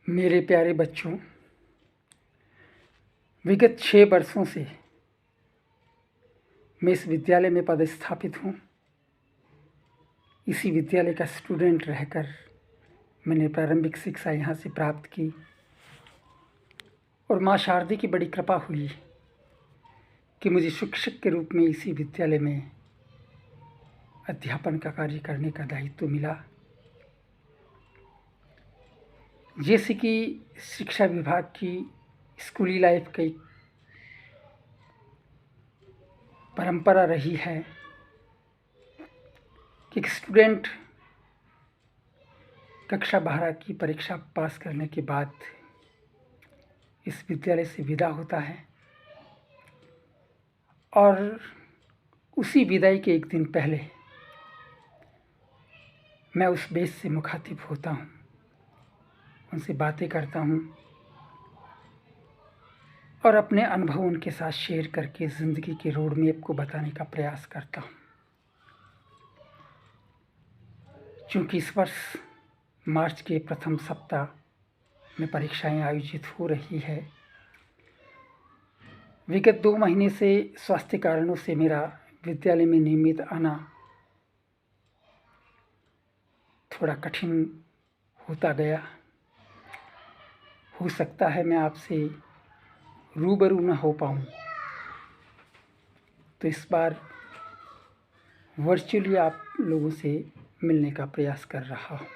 मेरे प्यारे बच्चों, विगत 6 वर्षों से मैं इस विद्यालय में पदस्थापित हूँ। इसी विद्यालय का स्टूडेंट रहकर मैंने प्रारंभिक शिक्षा यहाँ से प्राप्त की और माँ शारदा की बड़ी कृपा हुई कि मुझे शिक्षक के रूप में इसी विद्यालय में अध्यापन का कार्य करने का दायित्व मिला। जैसे कि शिक्षा विभाग की स्कूली लाइफ की परंपरा रही है कि एक स्टूडेंट कक्षा 12 की परीक्षा पास करने के बाद इस विद्यालय से विदा होता है और उसी विदाई के एक दिन पहले मैं उस बेच से मुखातिब होता हूँ, उनसे बातें करता हूँ और अपने अनुभव उनके साथ शेयर करके ज़िंदगी के रोड मैप को बताने का प्रयास करता हूँ। चूँकि इस वर्ष मार्च के प्रथम सप्ताह में परीक्षाएं आयोजित हो रही है, विगत 2 महीने से स्वास्थ्य कारणों से मेरा विद्यालय में नियमित आना थोड़ा कठिन होता गया। हो सकता है मैं आपसे रूबरू न हो पाऊँ, तो इस बार वर्चुअली आप लोगों से मिलने का प्रयास कर रहा हूँ।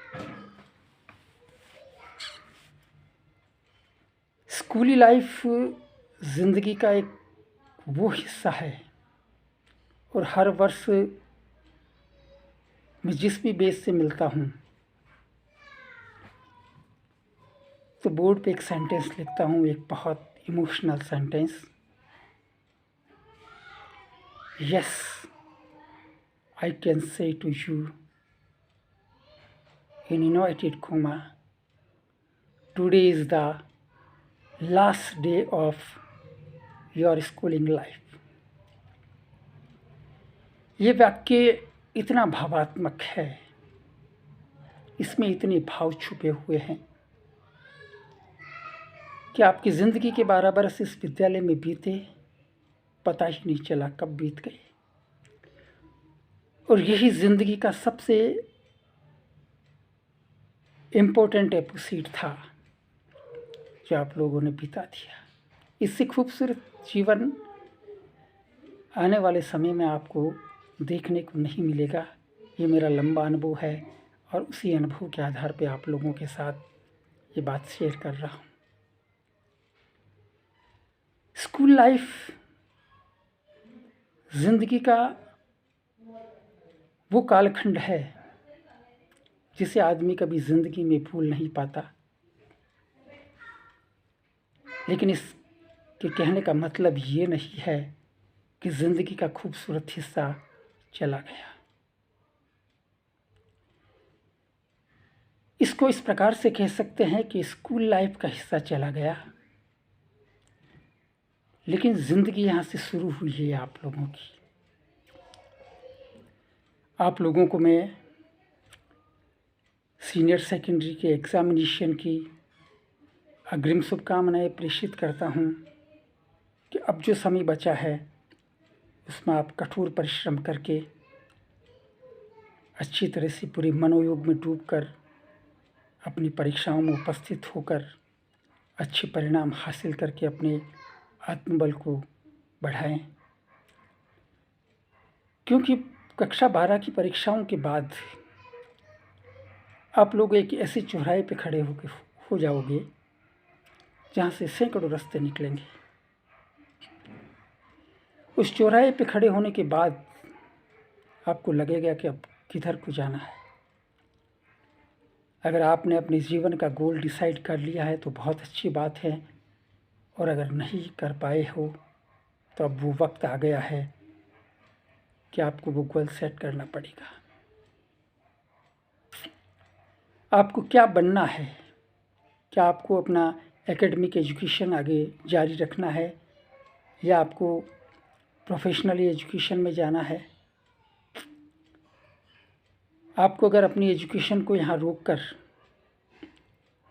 स्कूली लाइफ ज़िंदगी का एक वो हिस्सा है और हर वर्ष मैं जिस भी बेच से मिलता हूँ तो बोर्ड पे एक सेंटेंस लिखता हूँ, एक बहुत emotional sentence. Yes, I can say to you in inverted comma, today is the last day of your schooling life। ये वाक्य इतना भावात्मक है, इसमें इतने भाव छुपे हुए हैं कि आपकी ज़िंदगी के 12 बरस इस विद्यालय में बीते, पता ही नहीं चला कब बीत गए। और यही ज़िंदगी का सबसे इम्पोर्टेंट एपिसोड था जो आप लोगों ने बिता दिया। इससे खूबसूरत जीवन आने वाले समय में आपको देखने को नहीं मिलेगा। ये मेरा लंबा अनुभव है और उसी अनुभव के आधार पे आप लोगों के साथ ये बात शेयर कर रहा हूँ। स्कूल लाइफ ज़िंदगी का वो कालखंड है जिसे आदमी कभी ज़िंदगी में भूल नहीं पाता। लेकिन इसके कहने का मतलब ये नहीं है कि ज़िंदगी का खूबसूरत हिस्सा चला गया। इसको इस प्रकार से कह सकते हैं कि स्कूल लाइफ का हिस्सा चला गया, लेकिन ज़िंदगी यहाँ से शुरू हुई है आप लोगों की। आप लोगों को मैं सीनियर सेकेंडरी के एग्ज़ामिनेशन की अग्रिम शुभकामनाएं प्रेषित करता हूँ कि अब जो समय बचा है उसमें आप कठोर परिश्रम करके अच्छी तरह से पूरे मनोयोग में डूबकर अपनी परीक्षाओं में उपस्थित होकर अच्छे परिणाम हासिल करके अपने आत्मबल को बढ़ाएं। क्योंकि कक्षा 12 की परीक्षाओं के बाद आप लोग एक ऐसे चौराहे पे खड़े हो जाओगे जहाँ से सैकड़ों रास्ते निकलेंगे। उस चौराहे पे खड़े होने के बाद आपको लगेगा कि अब किधर को जाना है। अगर आपने अपने जीवन का गोल डिसाइड कर लिया है तो बहुत अच्छी बात है, और अगर नहीं कर पाए हो तो अब वो वक्त आ गया है कि आपको वो गोल सेट करना पड़ेगा। आपको क्या बनना है? क्या आपको अपना एकेडमिक एजुकेशन आगे जारी रखना है या आपको प्रोफेशनली एजुकेशन में जाना है? आपको अगर अपनी एजुकेशन को यहाँ रोक कर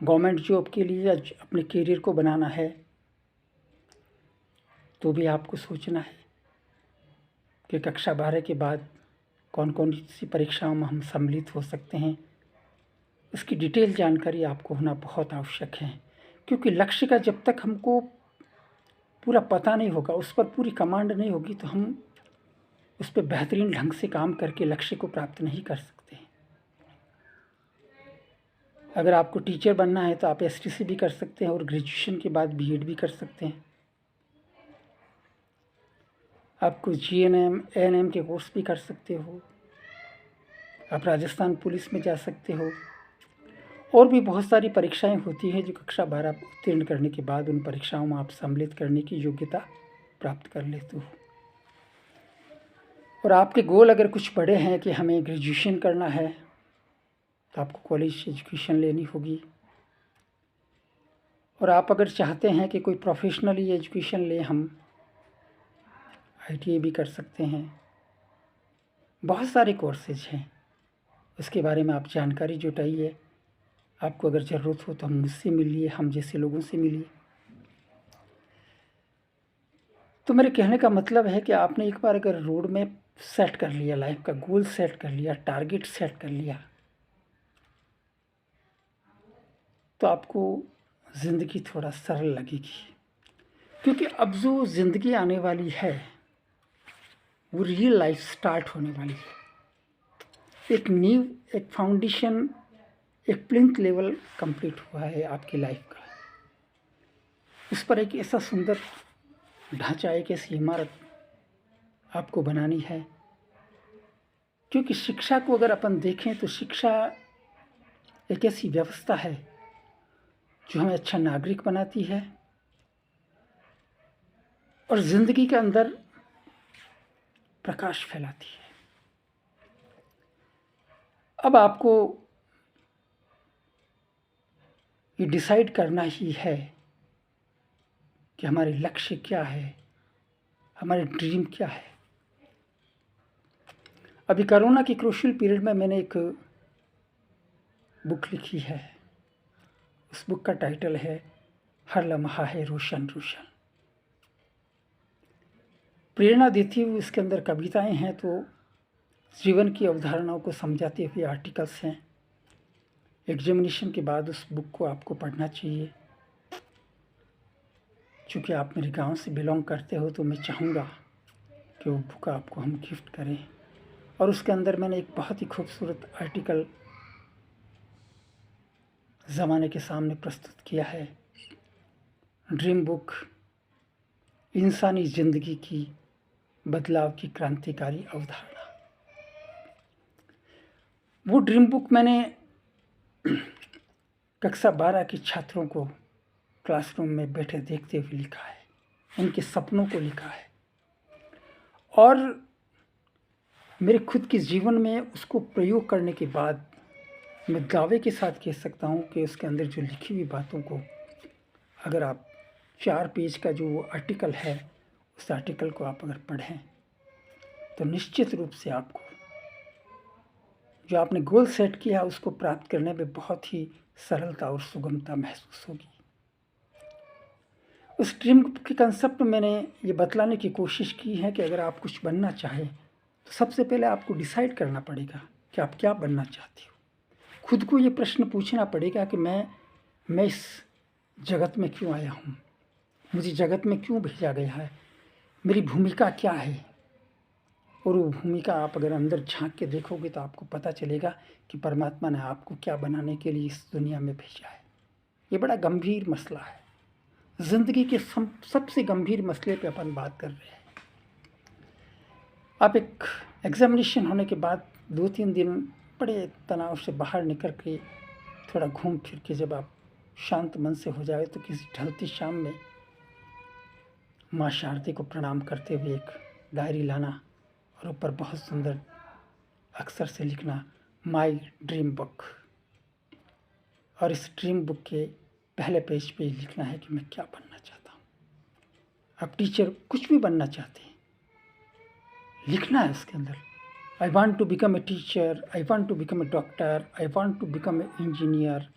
गवर्नमेंट जॉब के लिए या अपने करियर को बनाना है तो भी आपको सोचना है कि कक्षा 12 के बाद कौन कौन सी परीक्षाओं में हम सम्मिलित हो सकते हैं। इसकी डिटेल जानकारी आपको होना बहुत आवश्यक है, क्योंकि लक्ष्य का जब तक हमको पूरा पता नहीं होगा, उस पर पूरी कमांड नहीं होगी, तो हम उस पर बेहतरीन ढंग से काम करके लक्ष्य को प्राप्त नहीं कर सकते। अगर आपको टीचर बनना है तो आप एसटीसी भी कर सकते हैं और ग्रेजुएशन के बाद बीएड भी कर सकते हैं। आपको जीएनएम एएनएम के कोर्स भी कर सकते हो। आप राजस्थान पुलिस में जा सकते हो। और भी बहुत सारी परीक्षाएं होती हैं जो कक्षा 12 उत्तीर्ण करने के बाद उन परीक्षाओं में आप सम्मिलित करने की योग्यता प्राप्त कर लेते हो। और आपके गोल अगर कुछ बड़े हैं कि हमें ग्रेजुएशन करना है तो आपको कॉलेज एजुकेशन लेनी होगी। और आप अगर चाहते हैं कि कोई प्रोफेशनली एजुकेशन ले, हम आईटीआई भी कर सकते हैं। बहुत सारे कोर्सेज हैं, उसके बारे में आप जानकारी जुटाइए। आपको अगर ज़रूरत हो तो हम मुझसे मिलिए, हम जैसे लोगों से मिलिए। तो मेरे कहने का मतलब है कि आपने एक बार अगर रोड मैप सेट कर लिया, लाइफ का गोल सेट कर लिया, टारगेट सेट कर लिया, तो आपको ज़िंदगी थोड़ा सरल लगेगी। क्योंकि अब जो ज़िंदगी आने वाली है वो रियल लाइफ स्टार्ट होने वाली है। एक नींव, एक फाउंडेशन, एक प्लिंथ लेवल कंप्लीट हुआ है आपकी लाइफ का। उस पर एक ऐसा सुंदर ढांचा, एक ऐसी इमारत आपको बनानी है। क्योंकि शिक्षा को अगर अपन देखें तो शिक्षा एक ऐसी व्यवस्था है जो हमें अच्छा नागरिक बनाती है और ज़िंदगी के अंदर प्रकाश फैलाती है। अब आपको ये डिसाइड करना ही है कि हमारे लक्ष्य क्या है, हमारे ड्रीम क्या है। अभी कोरोना की क्रूशियल पीरियड में मैंने एक बुक लिखी है। उस बुक का टाइटल है हर लम्हा है रोशन रोशन। प्रेरणा देती हुई इसके अंदर कविताएं हैं, तो जीवन की अवधारणाओं को समझाते हुए आर्टिकल्स हैं। एग्जामिनेशन के बाद उस बुक को आपको पढ़ना चाहिए। चूँकि आप मेरे गांव से बिलोंग करते हो तो मैं चाहूँगा कि वो बुक आपको हम गिफ्ट करें। और उसके अंदर मैंने एक बहुत ही खूबसूरत आर्टिकल ज़माने के सामने प्रस्तुत किया है। ड्रीम बुक इंसानी ज़िंदगी की बदलाव की क्रांतिकारी अवधारणा। वो ड्रीम बुक मैंने कक्षा 12 के छात्रों को क्लासरूम में बैठे देखते हुए लिखा है, उनके सपनों को लिखा है। और मेरे खुद के जीवन में उसको प्रयोग करने के बाद मैं दावे के साथ कह सकता हूँ कि उसके अंदर जो लिखी हुई बातों को अगर आप 4 पेज का जो आर्टिकल है, उस आर्टिकल को आप अगर पढ़ें तो निश्चित रूप से आपको जो आपने गोल सेट किया है उसको प्राप्त करने में बहुत ही सरलता और सुगमता महसूस होगी। उस ड्रीम के कंसेप्ट में मैंने ये बतलाने की कोशिश की है कि अगर आप कुछ बनना चाहें तो सबसे पहले आपको डिसाइड करना पड़ेगा कि आप क्या बनना चाहते हो। खुद को ये प्रश्न पूछना पड़ेगा कि मैं इस जगत में क्यों आया हूँ, मुझे जगत में क्यों भेजा गया है, मेरी भूमिका क्या है। और वो भूमिका आप अगर अंदर झांक के देखोगे तो आपको पता चलेगा कि परमात्मा ने आपको क्या बनाने के लिए इस दुनिया में भेजा है। ये बड़ा गंभीर मसला है, ज़िंदगी के सबसे गंभीर मसले पे अपन बात कर रहे हैं। आप एक एग्ज़ामिनेशन होने के बाद 2-3 दिन बड़े तनाव से बाहर निकल के थोड़ा घूम फिर के जब आप शांत मन से हो जाए तो किसी ढलती शाम में माँ शारदे को प्रणाम करते हुए एक डायरी लाना और ऊपर बहुत सुंदर अक्षर से लिखना माय ड्रीम बुक। और इस ड्रीम बुक के पहले पेज पे लिखना है कि मैं क्या बनना चाहता हूँ। आप टीचर कुछ भी बनना चाहते हैं, लिखना है उसके अंदर I want to become a teacher, I want to become a doctor, I want to become a engineer,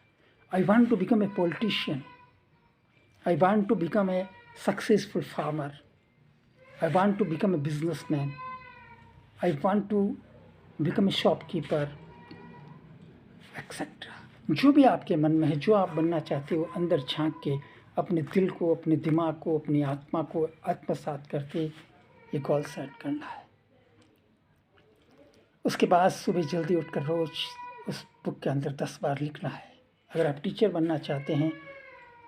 I want to become a politician. I want to become a successful farmer. I want to become a businessman. I want to become a shopkeeper, etc. जो भी आपके मन में है, जो आप बनना चाहते हो, अंदर झांक के अपने दिल को, अपने दिमाग को, अपनी आत्मा को आत्मसात करके ये गोल सेट करना है। उसके बाद सुबह जल्दी उठकर रोज़ उस बुक के अंदर 10 बार लिखना है। अगर आप टीचर बनना चाहते हैं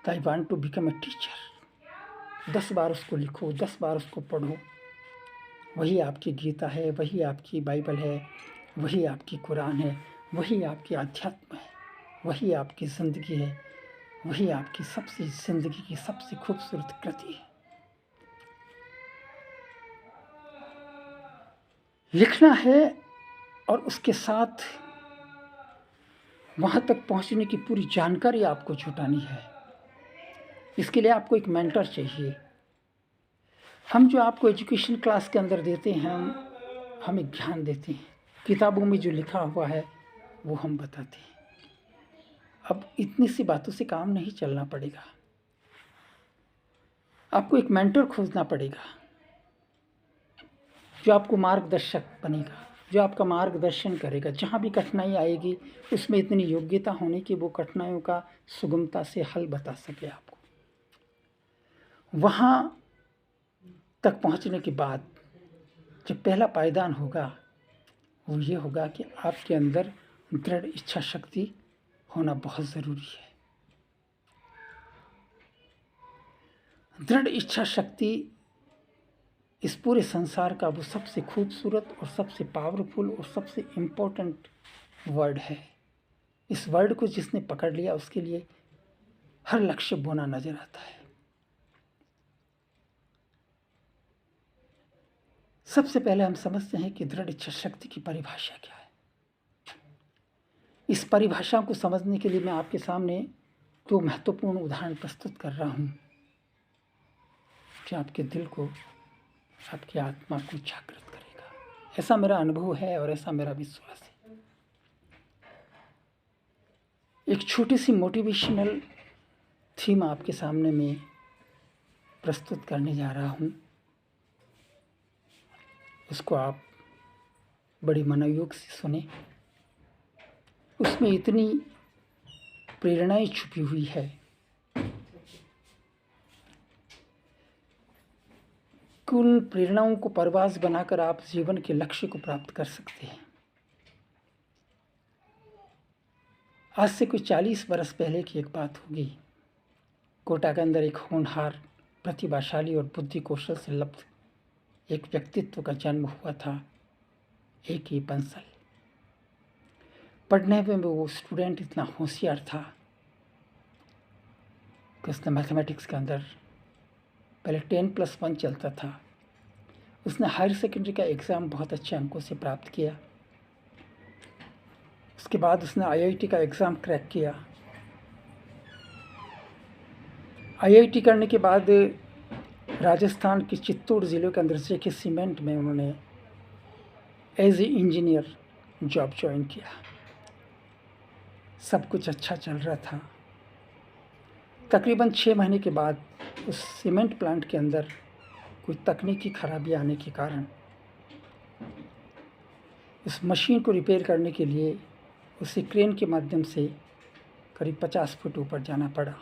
तो I want to become a teacher, 10 बार उसको लिखो, 10 बार उसको पढ़ो। वही आपकी गीता है, वही आपकी बाइबल है, वही आपकी कुरान है, वही आपकी आध्यात्म है, वही आपकी ज़िंदगी है, वही आपकी सबसे ज़िंदगी की सबसे खूबसूरत कृति है। लिखना है और उसके साथ वहाँ तक पहुँचने की पूरी जानकारी आपको जुटानी है। इसके लिए आपको एक मेंटर चाहिए। हम जो आपको एजुकेशन क्लास के अंदर देते हैं, हम एक ज्ञान देते हैं, किताबों में जो लिखा हुआ है वो हम बताते हैं। अब इतनी सी बातों से काम नहीं चलना पड़ेगा, आपको एक मेंटर खोजना पड़ेगा जो आपको मार्गदर्शक बनेगा, जो आपका मार्गदर्शन करेगा। जहाँ भी कठिनाई आएगी उसमें इतनी योग्यता होने की वो कठिनाइयों का सुगमता से हल बता सके आपको। वहाँ तक पहुँचने के बाद जब पहला पायदान होगा वो ये होगा कि आपके अंदर दृढ़ इच्छा शक्ति होना बहुत ज़रूरी है। दृढ़ इच्छा शक्ति इस पूरे संसार का वो सबसे खूबसूरत और सबसे पावरफुल और सबसे इम्पोर्टेंट वर्ड है। इस वर्ड को जिसने पकड़ लिया उसके लिए हर लक्ष्य बोना नजर आता है। सबसे पहले हम समझते हैं कि दृढ़ इच्छा शक्ति की परिभाषा क्या है। इस परिभाषा को समझने के लिए मैं आपके सामने दो महत्वपूर्ण उदाहरण प्रस्तुत कर रहा हूँ जो आपके दिल को, आपकी आत्मा को जागृत करेगा। ऐसा मेरा अनुभव है और ऐसा मेरा विश्वास है। एक छोटी सी मोटिवेशनल थीम आपके सामने मैं प्रस्तुत करने जा रहा हूँ। उसको आप बड़ी मनोयोग से सुने। उसमें इतनी प्रेरणाएं छुपी हुई है। कुल प्रेरणाओं को परवाज़ बनाकर आप जीवन के लक्ष्य को प्राप्त कर सकते हैं। आज से कोई 40 बरस पहले की एक बात होगी। कोटा के अंदर एक होनहार, प्रतिभाशाली और बुद्धि कौशल से लब्ध एक व्यक्तित्व का जन्म हुआ था, A.K. बंसल। पढ़ने में वो स्टूडेंट इतना होशियार था कि उसने मैथमेटिक्स के अंदर पहले 10+1 चलता था। उसने हायर सेकेंडरी का एग्ज़ाम बहुत अच्छे अंकों से प्राप्त किया। उसके बाद उसने IIT का एग्ज़ाम क्रैक किया। IIT करने के बाद राजस्थान के चित्तौड़ ज़िले के अंदर जेके सीमेंट में उन्होंने as a engineer job join किया। सब कुछ अच्छा चल रहा था। तकरीबन 6 महीने के बाद उस सीमेंट प्लांट के अंदर कोई तकनीकी खराबी आने के कारण उस मशीन को रिपेयर करने के लिए उसे क्रेन के माध्यम से करीब 50 फुट ऊपर जाना पड़ा।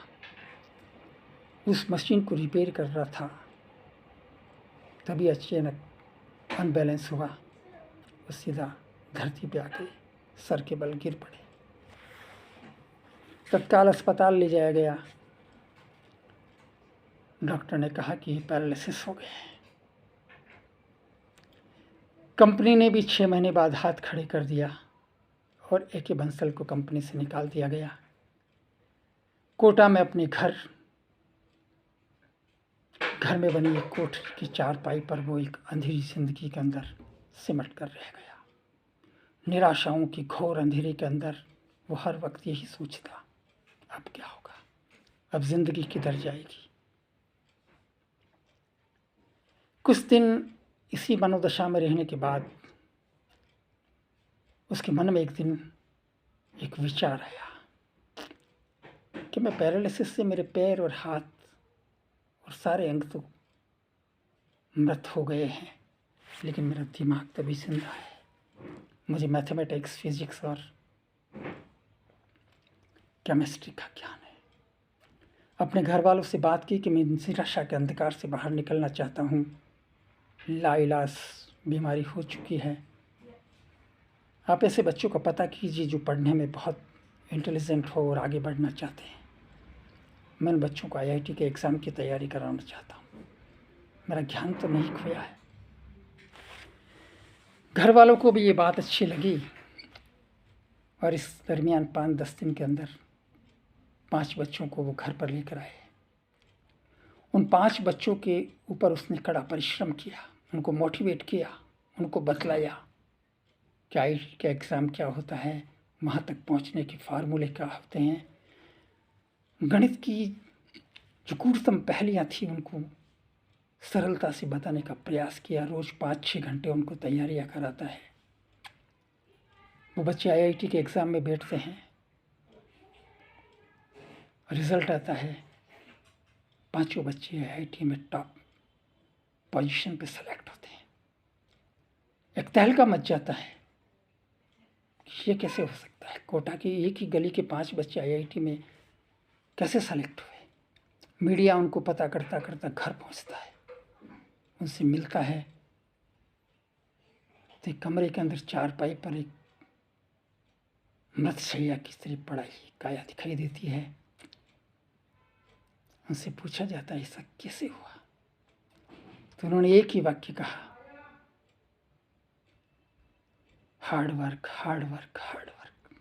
उस मशीन को रिपेयर कर रहा था, तभी अचानक अनबैलेंस हुआ, वो सीधा धरती पे आके सर के बल गिर पड़े। तत्काल अस्पताल ले जाया गया। डॉक्टर ने कहा कि पैरालिसिस हो गए। कंपनी ने भी 6 महीने बाद हाथ खड़े कर दिया और A.K. बंसल को कंपनी से निकाल दिया गया। कोटा में अपने घर में बनी एक कोठरी की चारपाई पर वो एक अंधेरी जिंदगी के अंदर सिमट कर रह गया। निराशाओं की घोर अंधेरे के अंदर वो हर वक्त यही सोचता, अब क्या होगा, अब जिंदगी किधर जाएगी। कुछ दिन इसी मनोदशा में रहने के बाद उसके मन में एक दिन एक विचार आया। कि मैं पैरालिसिस से मेरे पैर और हाथ और सारे अंग तो मृत हो गए हैं, लेकिन मेरा दिमाग तभी जिंदा है। मुझे मैथमेटिक्स, फिजिक्स और केमिस्ट्री का ज्ञान है। अपने घर वालों से बात की कि मैं निराशा के अंधकार से बाहर निकलना चाहता हूँ, लाइलाज बीमारी हो चुकी है। आप ऐसे बच्चों का पता कीजिए जो पढ़ने में बहुत इंटेलिजेंट हो और आगे बढ़ना चाहते हैं। मैं उन बच्चों को IIT के एग्ज़ाम की तैयारी कराना चाहता हूँ। मेरा ज्ञान तो नहीं खोया है। घर वालों को भी ये बात अच्छी लगी और इस दरमियान 5-10 दिन के अंदर 5 बच्चों को वो घर पर लेकर आए। उन 5 बच्चों के ऊपर उसने कड़ा परिश्रम किया, उनको मोटिवेट किया, उनको बतलाया कि IIT का एग्ज़ाम क्या होता है, वहाँ तक पहुँचने के फार्मूले क्या होते हैं। गणित की जो गुरुतम पहेलियाँ थी उनको सरलता से बताने का प्रयास किया। रोज़ 5-6 घंटे उनको तैयारियाँ कराता है। वो बच्चे IIT के एग्ज़ाम में बैठते हैं, रिज़ल्ट आता है, 5 बच्चे IIT में टॉप पोजीशन पे सेलेक्ट होते हैं। एक तहलका मच जाता है, ये कैसे हो सकता है, कोटा की एक ही गली के 5 बच्चे IIT में कैसे सेलेक्ट हुए। मीडिया उनको पता करता करता घर पहुंचता है, उनसे मिलता है तो एक कमरे के अंदर चारपाई पर एक मृतशैया की तरह पड़ा काया दिखाई देती है। उनसे पूछा जाता है ऐसा कैसे हुआ, तो उन्होंने एक ही वाक्य कहा, hard work, hard work, hard work.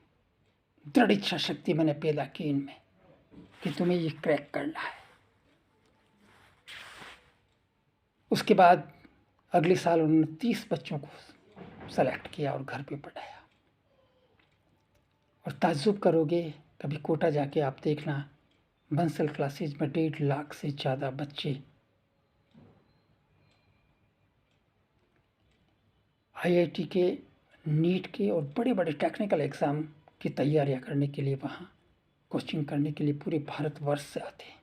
दृढ़ इच्छा शक्ति मैंने पैदा की इनमें कि तुम्हें ये क्रैक करना है। उसके बाद अगले साल उन्होंने 30 बच्चों को सेलेक्ट किया और घर पे पढ़ाया। और ताज्जुब करोगे, कभी कोटा जाके आप देखना, बंसल क्लासेज में 1.5 लाख से ज़्यादा बच्चे IIT के, नीट के और बड़े बड़े टेक्निकल एग्ज़ाम की तैयारियां करने के लिए वहाँ कोचिंग करने के लिए पूरे भारतवर्ष से आते हैं।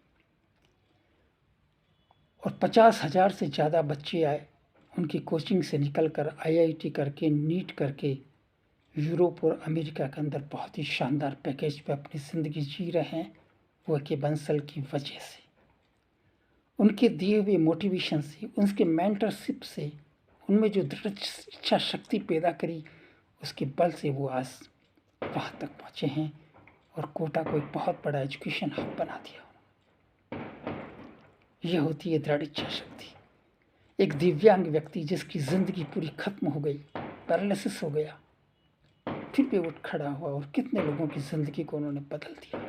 और 50,000 से ज़्यादा बच्चे आए उनकी कोचिंग से निकलकर IIT करके, नीट करके यूरोप और अमेरिका के अंदर बहुत ही शानदार पैकेज पे अपनी ज़िंदगी जी रहे हैं। वो के बंसल की वजह से, उनके दिए हुए मोटिवेशन से, उनके मेंटरशिप से, उनमें जो दृढ़ इच्छा शक्ति पैदा करी, उसके बल से वो आज वहाँ तक पहुँचे हैं और कोटा को एक बहुत बड़ा एजुकेशन हब बना दिया। यह होती है दृढ़ इच्छा शक्ति। एक दिव्यांग व्यक्ति जिसकी ज़िंदगी पूरी खत्म हो गई, पैरालिसिस हो गया, फिर भी उठ खड़ा हुआ और कितने लोगों की ज़िंदगी को उन्होंने बदल दिया।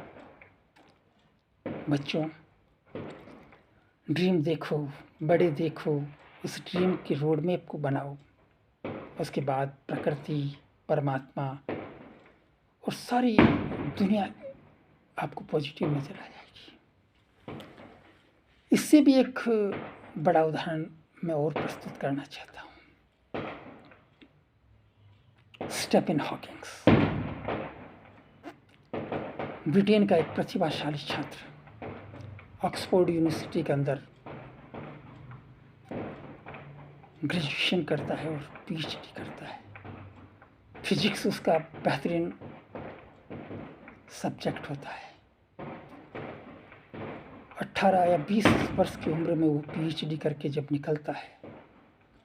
बच्चों, ड्रीम देखो, बड़े देखो, उस ड्रीम के रोड मैप को बनाओ। उसके बाद प्रकृति, परमात्मा और सारी दुनिया आपको पॉजिटिव नज़र आ जाएगी। इससे भी एक बड़ा उदाहरण मैं और प्रस्तुत करना चाहता हूँ। स्टीफन हॉकिंग्स, ब्रिटेन का एक प्रतिभाशाली छात्र, ऑक्सफोर्ड यूनिवर्सिटी के अंदर ग्रेजुएशन करता है और PhD करता है। फिजिक्स उसका बेहतरीन सब्जेक्ट होता है। 18 या 20 वर्ष की उम्र में वो PhD करके जब निकलता है